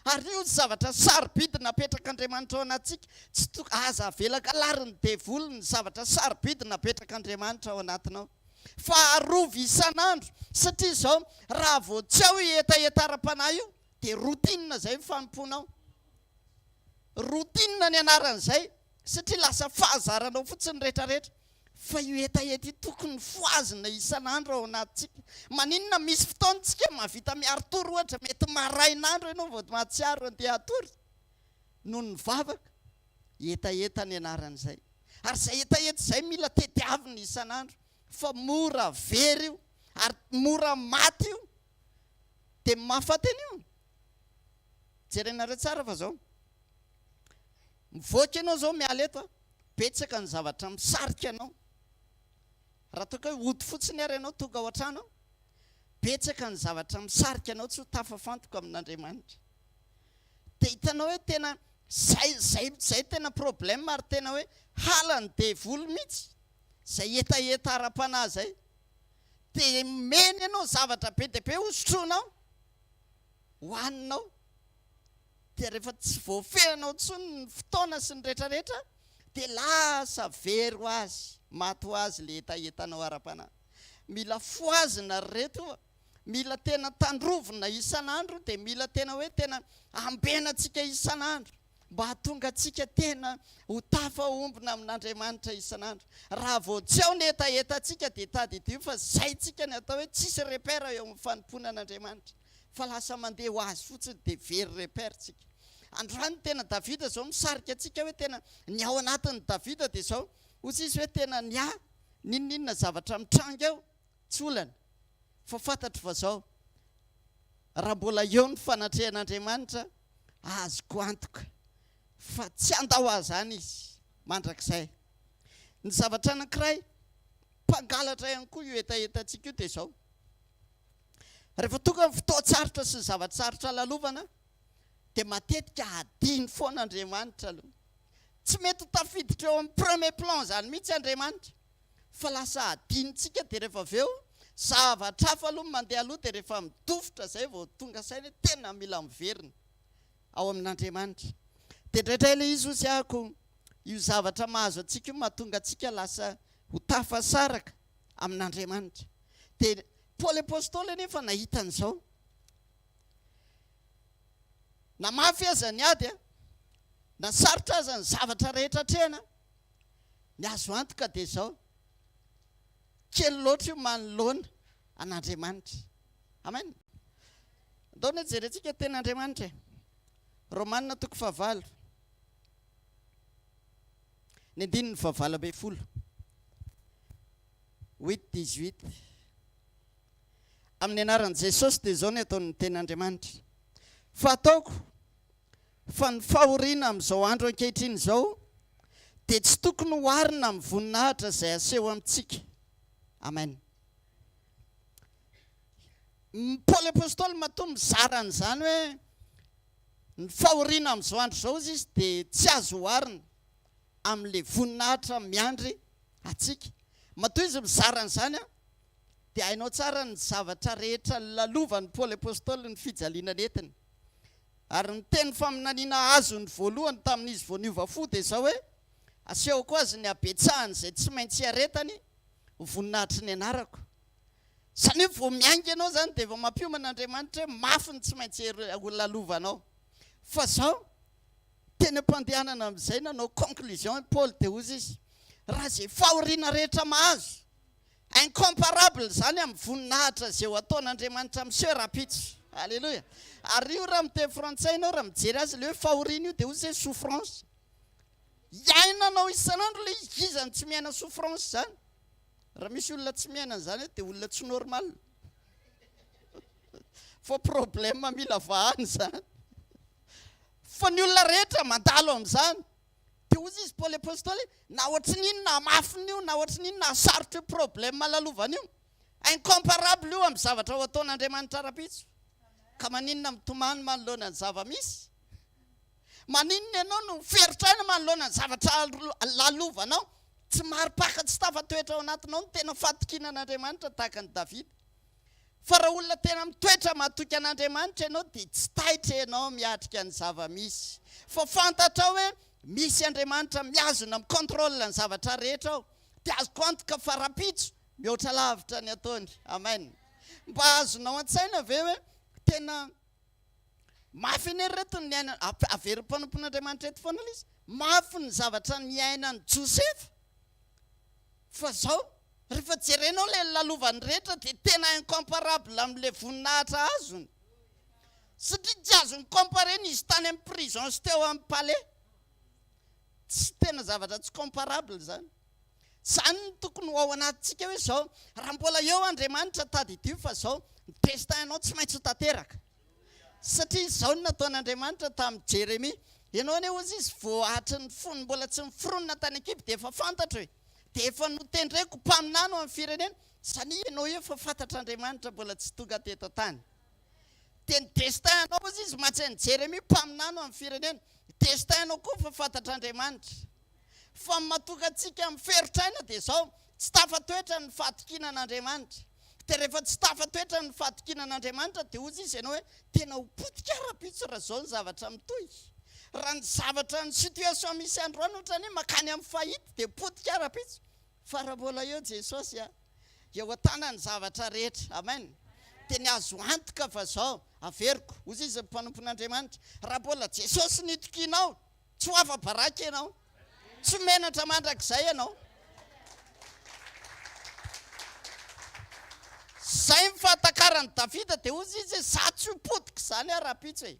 ary io zavatra sarobidy napetraka Andriamanitra ao anatsika tsy aza avelaka lariny devoly ny zavatra sarobidy napetraka Andriamanitra ao anatinao fa arovy isan'andro satria izao raha vao tsy ao etaeta ara-panahy io dia routine zay mifamponao routine ny anaran'izay satria lasa fahazaranao fotsiny rehetrarehetra fa io etaeta io tokony foazina isan'andro ao anatintsika maninona misy fotoantsika mahavita miarotoro ohatra mety marain'andro ianao vao mahatsiaro andeha atory noho ny vavaka etaeta ny anaran'izay ary zay etaeta zay mila tetiavina isan'andro fa mora very io ary mora maty io dia mahafateny io jerenareo tsara fa zao mivoaka ianao zao miala eto betsaka ny zavatra misarika anao raha toka hoe ody fotsiny ary ianao tonga ao an-trano betsaka ny zavatra misarika anao tsy ho tafafantoko amin'Andriamanitra dia hitanao hoe tena zay tena problème ary tena hoe halany devoly mihitsy zay etaeta ara-panahy zay dia meny ianao zavatra be dia be hosotronao hohaninao dia rehefa tsy voafehinao tsony ny fotoana sy ny rehetrarehetra dia lasa very ho azy maty ho azy le etaetanao ara-panahy mila foazina reto mila tena tandrovina isan'andro dia mila tena hoe tena ambenatsika isan'andro mba hatonga atsika tena ho tafaombona amin'Andriamanitra isan'andro raha vao tsy ao ny etaetantsika dia tadidio fa zay tsika ny atao hoe tsisy repère eo amin'ny fanompoana an'Andriamanitra fa lasa mandeha ho azy fotsiny dia very repère tsika androany tena Davida zao misarika atsika hoe tena ny ao anatin'ny Davida dia zao ozy izy hoe tena ny ninninona zavatra mitranga eo tsy olana fa fantatro fa zao raha mbola eo ny fanatrehan'Andriamanitra azoko antoka fa tsy andao azany izy mandrakizay ny zavatra anankiray mpangalatra ihany koa io etaetantsika io dia zao rehefa tonga ny fotoan-tsarotra sy ny zavatsarotra lalovana dia matetika adiny foana Andriamanitra aloha tsy mety ho tafiditra eo amin'ny premier plan zany mihitsy Andriamanitra fa lasa adinitsika dia rehefa avy eo zavatra hafa aloha mandeha aloha dia rehefa midofotra zay vao tonga saina tena mila miverina ao amin'Andriamanitra dia indraindray ilay izy ozy ahako io zavatra mahazo atsika io mahatonga atsika lasa ho tafasaraka amin'Andriamanitra dia Paoly apôstôly anefa nahita an'izao na mafy aza ny ady a na sarotra aza ny zavatra rehetra trehana ny azo antoka dia zao kely loatra io manoloana an'Andriamanitra. Amen. Ndaona jerentsika ten'Andriamanitra. Romanina 9 ny 9:20 8:18 amin'ny anaran'i Jesosy dia zao ny ataon'ny ten'Andriamanitra. Fa ataoko fa ny fahoriana amin'izao andro ankehitriny izao dia tsy tokony hoarina amin'ny voninahitra izay aseho amintsika. Amen. Paoly apôstôly matoa mizara an'izany hoe ny fahoriana amin'izao andro izao izy dia tsy azo hoarina amin'ilay voninahitra miandry atsika. Matoa izy mizara an'izany a dia hainao tsara ny zavatra rehetra lalovan'ny Paoly apôstôly ny fijaliana netiny. Ary ny teny faminaniana azo ny voalohany tamin'izy vao niova fo dia zao hoe asehoko azy ny abetsahany izay tsy maintsy aretany voninahitry ny anarako. Zany hoe vao miainga ianao zany dia vao mampioman'Andriamanitra hoe mafy ny tsy maintsy lalovanao. Fa zao teny am-pandehanana amin'izay nanao conclusion Paul dia hozy izy raha izay fahoriana rehetra mahazo incomparable zany amin'ny voninahitra izay ho ataon'Andriamanitra miseho rapitso. Alléluia. Ary io raha miteny frantsay ianao raha mijery azy le hoe fahoriana io dia hozy hoe souffrance. Iainanao isan'andro ilay izany tsy miaina souffrance zany. Raha misy olona tsy miaina an'izany dia olona tsy normal. Fa problème mila vahana zany. Fa ny olona rehetra mandalo amin'izany. Dia hozy izy Paoly apôstôly na ohatry n'inona mafiny io na ohatry n'inona sarotra io problème lalovana io. Incomparable io amin'ny zavatra ho ataon'Andriamanitra rapitso. Ka maninona mitomany manoloana ny zava-misy? Maninona ianao no feritraina manoloana ny zavatra lalovanao? Tsy maripaka tsy tafatoetra ao anatinao ny tena fatikina an'Andriamanitra tahaka ny Davida. Fa raha olona tena mitoetra mahatoky an'Andriamanitra ianao dia tsy taitra ianao miatrika ny zava-misy. Fa fantatra hoe misy Andriamanitra miazona amin'ny contrôle ny zavatra rehetra ao. Dia azoko antoka fa rapitso mihoatra lavitra ny ataony. Amen. Mba azonao an-tsaina ve hoe tena mafy ny reto ny aina avery mpanompon'Andriamanitra eto foana izy. Mafy ny zavatra ny ainan'ny Josefa. Fa zao rehefa jerenao ilay lalovany rehetra dia tena incomparable amin'ilay voninahitra azony. Satria tsy azony compare izy tany amin'ny prison sy teo amin'ny palais. Tsy tena zavatra tsy comparable zany. Zany ny tokony ho ao anatintsika hoe zao raha mbola eo Andriamanitra tadidio fa zao ny testainao tsy maintsy tanteraka. Satria zao no nataon'Andriamanitra tamin'ny Jeremia. Ianao anie hozy izy vao hatry ny fony mbola tsy miforonina tany Egypte dia efa fantatra hoe dia efa notendreko mpaminano amin'ny firenena. Zany ianao efa fantatr'Andriamanitra mbola tsy tonga teto tany. Dia ny testainao hozy izy matsain'ny Jeremia mpaminano amin'ny firenena. Testainao koa fa fantatr'Andriamanitra. Fa matonga antsika amin'ny feritraina dia zao tsy tafatoetra ny fatikina an'Andriamanitra. Dia rehefa tsy tafatoetra ny fatikina an'Andriamanitra dia hozy izy ianao hoe tena ho potika rapitso raha zao ny zavatra mitohy. Raha ny zavatra ny situation misy androany ohatrany hoe makany amin'ny fahity dia potika rapitso. Fa raha mbola eo Jesosy eo an-tanany zavatra rehetra. Amen. Dia ny azo antoka fa zao averiko hozy izy mpanompon'Andriamanitra raha mbola Jesosy nitokinao tsy ho afa-baraka ianao. Tsy menatra mandrakizay ianao. Zay mifatakaran'ny Davida dia hozy izy za tsy ho potika izany rapitso e.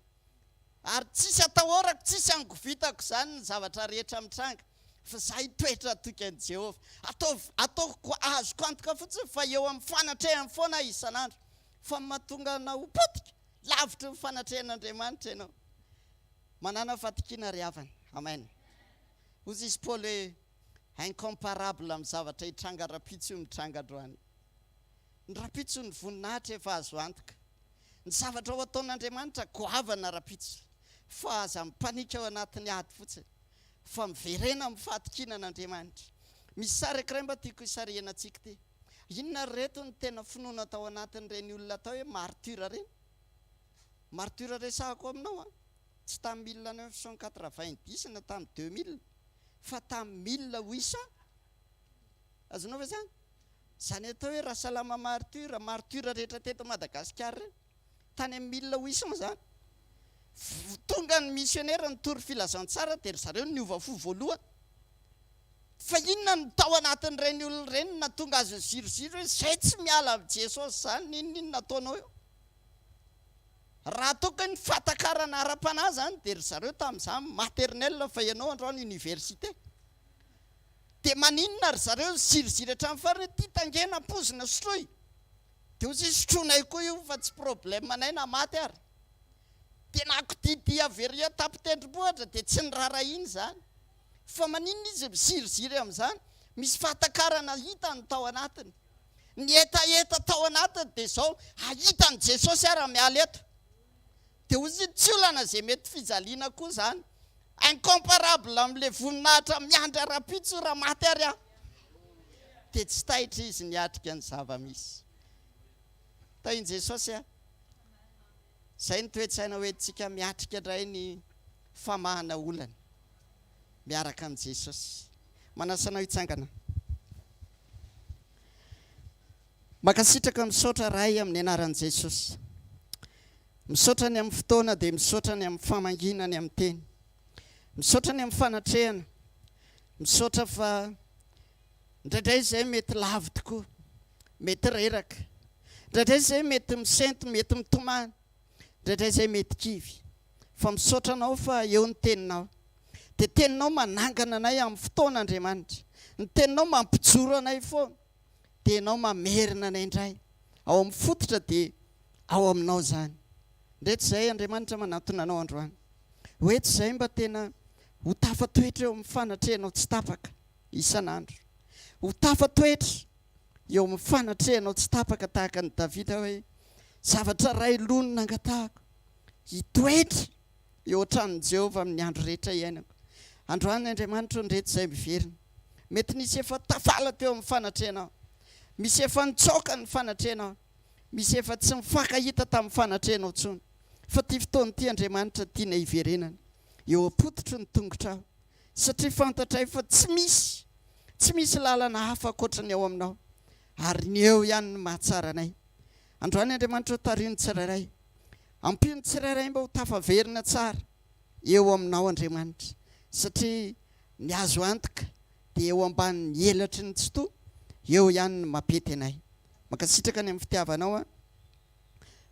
Ary tsisy atahorako tsisy angovitako zany ny zavatra rehetra mitranga. Fa za hitoetra toky an'i Jehovah. Ataoko azoko antoka fotsiny fa eo amin'ny fanatrehany foana isan'andro. Fa mahatonga anao ho potika lavitra ny fanatrehan'Andriamanitra ianao. Manana fatikina ry havana. Amen. Hozy izy Paoly hoe incomparable amin'ny zavatra hitranga rapitso io mitranga androany. Ny rapitso ny voninahitra efa azo antoka. Ny zavatra ho ataon'Andriamanitra goavana rapitso. Fa aza mipanika ao anatin'ny ady fotsiny. Fa miverena amin'ny fatikina an'Andriamanitra. Misy sary ankiray mba tiako hisarihana antsika ty. Inona reto ny tena finoana tao anatin'ireny olona tao hoe martyra reny. Martyra resahako aminao tsy tamin'ny 1990 na tamin'ny 2000 fa tamin'ny 1800. Azonao ve zany? Zany atao hoe raha salama martyra rehetra teto Madagasikara reny. Tany amin'ny 1800 zany. tonga ny missionnaire nytory filazantsara dia ry zareo niova fo voalohany fa inona ny tao anatin'ireny olona ireny na tonga azy ziroziro hoe zay tsy miala amin'ny jesosy zany inona nataonao eo raha tokony fatakarana ara-panahy zany dia ry zareo tamin'izany maternelle fa ianao androany université dia maninona ry zareo ziroziro hatramin'ny farany tia tangena pozina sotroy dia ozy sotronay koa io fa tsy problème anay na maty ary tena akodidy averia tapitendrim-bohatra dia tsy nirara iny zany fa maninona izy miziroziro amin'izany misy fahatakarana hita ny tao anatiny ny etaeta tao anatiny dia zao ahitany jesosy ara miala eto dia ozy tsy olana zay mety fijaliana koa zany incomparable amin'le voninahitra miandry ara-pitso raha maty ary aho dia tsy tahitra izy niatrika ny zava-misy tainy jesosy a zay ny toetsaina hoentsika miatrika indray ny famahana olana miaraka amin'ny jesosy manasanao hitsangana makasitraka misaotra ray amin'ny anaran'i jesosy misaotra ny amin'ny fotoana dia misaotra ny amin'ny famanginany amin'ny teny misaotra ny amin'ny fanatrehana misaotra fa indraindray izay mety lavo tokoa mety reraka indraindray izay mety misento mety mitomany indraindray izay mety kivy fa misaotranao fa eo ny teninao dia teninao manangana anay amin'ny fotoana Andriamanitra ny teninao mampijoro anay foana dia ianao mamerina anay indray ao amin'ny fototra dia ao aminao zany ndreto izay Andriamanitra manatona anao androany hoeto izay mba tena ho tafatoetra eo amin'ny fanatrehanao tsy tapaka isan'andro ho tafatoetra eo amin'ny fanatrehanao tsy tapaka tahaka ny Davida hoe zavatra ray lonina angatahako hitoetra eo an-tranon'i Jehovah amin'ny andro rehetra iainako androany Andriamanitra ndreto izay miverina mety nisy efa tafala teo amin'ny fanatrehanao misy efa nitsoka ny fanatrehanao misy efa tsy mifankahita tamin'ny fanatrehanao tsony fa ty fotoana ty Andriamanitra tiana hiverenana eo apototro ny tongotrao satria fantatray fa tsy misy lalana hafa ankoatrany ao aminao ary ny eo ihany ny mahatsara anay androany Andriamanitra ho tarino tsirairay ampino tsirairay mba ho tafaverina tsara eo aminao Andriamanitra satria ny azo antoka dia eo ambanin'ny elatry ny tsy to eo ihany ny mapety anay makasitraka ny amin'ny fitiavanao a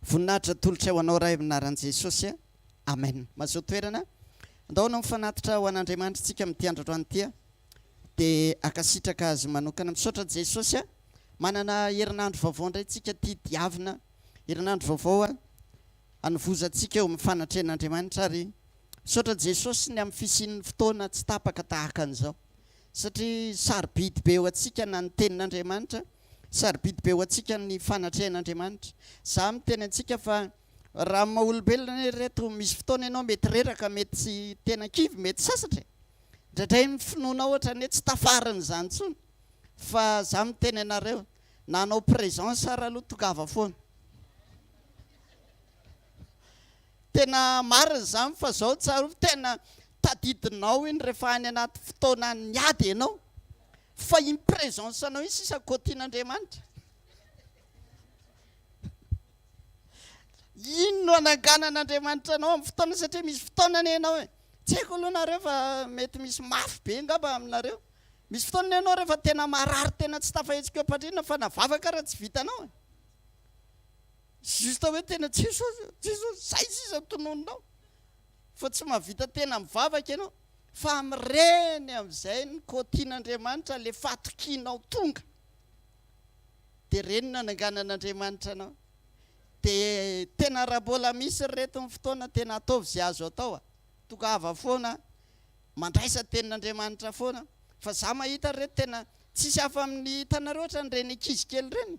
voninahitra tolotra ho anao ray aminaran'i Jesosy a amen mahazo toerana andao anao mifanatitra ho an'Andriamanitra tsika amin'ity androandroany ity a dia akasitraka azy manokana misaotra Jesosy a manana herinandro vaovao indray tsika tia diavina herinandro vaovao a anovozantsika eo amin'ny fanatrehan'Andriamanitra ary misaotra Jesosy ny amin'ny fisian'ny fotoana tsy tapaka tahaka an'izao satria sarobidy be ho antsika na ny tenin'Andriamanitra sarobidy be ho antsika ny fanatrehan'Andriamanitra za miteny antsika fa raha maha-olombelona reto misy fotoana ianao mety reraka mety tsy tena kivy mety sasatra indraindray ny finoana ohatra ny hoe tsy tafariny zany tsony fa za miteny anareo nanao présence ary aloha tongava foana tena mariny zany fa zao tsara tena tadidinao iny rehefa any anaty fotoana niady ianao fa iny présence anao iny sisa kotian'Andriamanitra ino no ananganan'Andriamanitra anao amin'ny fotoana satria misy fotoanany ianao e tsy haiko aloha nareo fa mety misy mafy be ngamba aminareo misy fotoana ianao rehefa tena marary tena tsy tafahetsika eo am-pandriana fa navavaka raha tsy vitanao justa hoe tena Jesosy zay sisa tonononao fa tsy mahavita tena mivavaka ianao fa mireny amin'izay ny kotian'Andriamanitra le fatokianao tonga dia reny no ananganan'Andriamanitra anao dia tena raha mbola misy reto ny fotoana tena ataovy zay azo atao a tongava foana mandraisa tenin'Andriamanitra foana fa za mahita reto tena tsisy hafa amin'ny hitanareo ohatra nyreny ankizy kely reny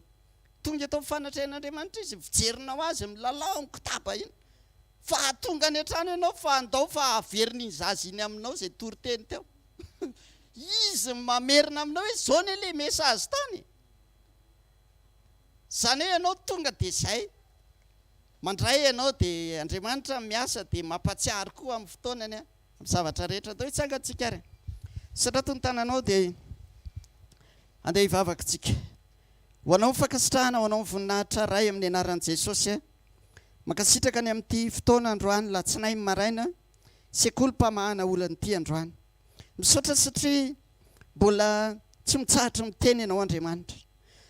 tonga atao fanatrehan'Andriamanitra izy fijerinao azy milalao amin'ny kitaba iny fa tonga any an-trano ianao fa andao fa averiny iny zaza iny aminao zay tory teny teo izy mamerina aminao hoe zao ny le mesazy tany zany hoe ianao tonga dia zay mandray ianao dia Andriamanitra miasa dia mampatsiary koa amin'ny fotoanany a amin'ny zavatra rehetra atao hitsangatsika ary satria tony tananao dia andeha hivavaka tsika ho anao mifankasitrahana ho anao mivoninahitra ray amin'ny anaran'i Jesosy a Makasitraka any amin'ity fotoana androany latsinainy maraina sekolim-pamahana olanyity androany. Misaotra satria mbola tsy mitsahatra miteny ianao Andriamanitra.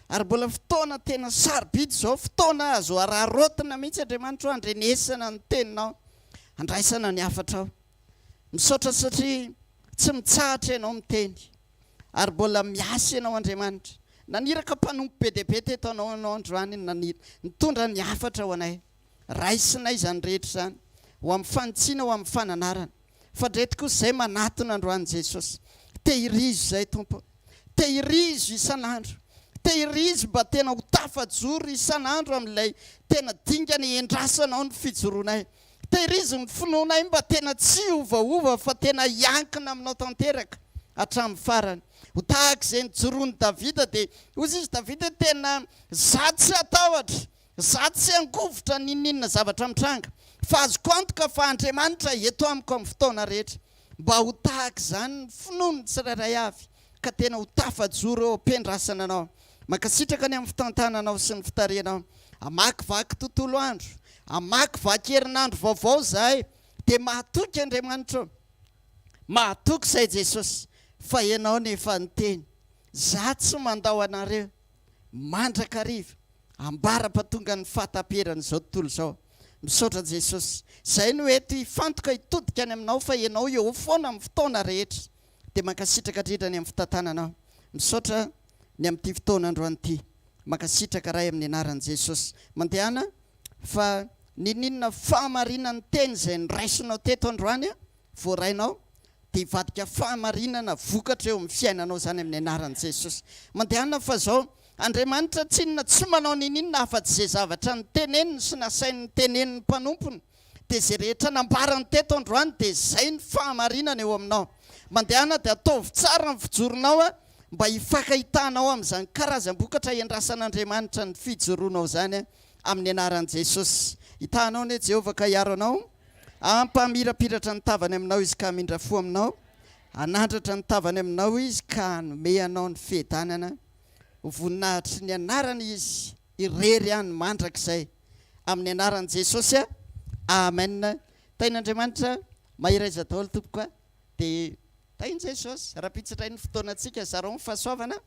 Ary mbola fotoana tena sarobidy zao, fotoana azo ararotina mihitsy Andriamanitra ho andrenesana ny teninao, andraisana ny hafatrao. Misaotra satria tsy mitsahatra ianao miteny, ary mbola miasa ianao Andriamanitra. Naniraka mpanompo be dia be teto anao androany, nitondra ny hafatra ho anay. Raisinay izany rehetra izany, ho amin'ny fanitsiana, ho amin'ny fananarana. Fa dreto kosa izay manatona androany Jesosy. Tehirizo izay Tompo, tehirizo isan'andro, tehirizo mba tena ho tafajoro isan'andro amin'ilay tena dingany endrasanao ny fijoroanay. Tehirizo ny finoanay mba tena tsy ovaova fa tena iankina aminao tanteraka hatramin'ny farany. Ho tahaka izay nijoroany Davida, dia ozy izy Davida tena zaty sy atahotra, zaty sy angovotra ninina zavatra mitranga, fa azoko antoka fa Andriamanitra eto amiko amin'ny fotoana rehetra mba ho tahaka izany ny finoany tsirairay avy, ka tena ho tafajoro eo ampendrasana anao. Makasitraka ny amin'ny fitantananao sy ny fitarianao. Amakivaky tontolo andro, amakivaky herinandro vaovao zahay, dia mahatoky Andriamanitra, mahatoky izay Jesosy, fa ianao nefa niteny, za tsy mandao anareo mandrakariva ambara-patonga ny fahataperana izao tontolo izao. Misaotra Jesosy, izay no eto hifantoka hitodika any aminao, fa ianao eo foana amin'ny fotoana rehetra. Dia mankasitraka indrindra ny amin'ny fitantananao. Misaotra ny amin'ity fotoana androany ity, mankasitraka ray amin'ny anaran'i Jesosy. Mandehana fa ninina fahamarinana teny izay niraisinao teto androany, voarainao, dia hivadika fahamarinana vokatra eo amin'ny fiainanao izany amin'ny anaran'i Jesosy. Mandehana fa zao Andriamanitra tsinona tsy manao ninina afa-tsy izay zavatra niteneniny sy nasainy niteneniny mpanompony, dia izay rehetra nambarany teto androany dia izay ny fahamarinana eo aminao. Mandehana dia ataovy tsara ny fijoronao mba hifankahitanao amin'izany karazam-bokatra iandrasan'Andriamanitra ny fijoroanao zany amin'ny anaran'i Jesosy. Hitanao ne Jehovah ka hiaro anao, ampamirapiratra ny tavany aminao izy ka hamindra fo aminao, anandratra ny tavany aminao izy ka hanome anao ny fiadanana, ho voninahitry ny anarany izy irery any mandrakizay amin'ny anaran'i Jesosy. Amen. Tain'Andriamanitra mahiraiza daholo tompoko, dia tain'i Jesosy raha-pitsitray ny fotoanantsika zarao ny fahasoavana.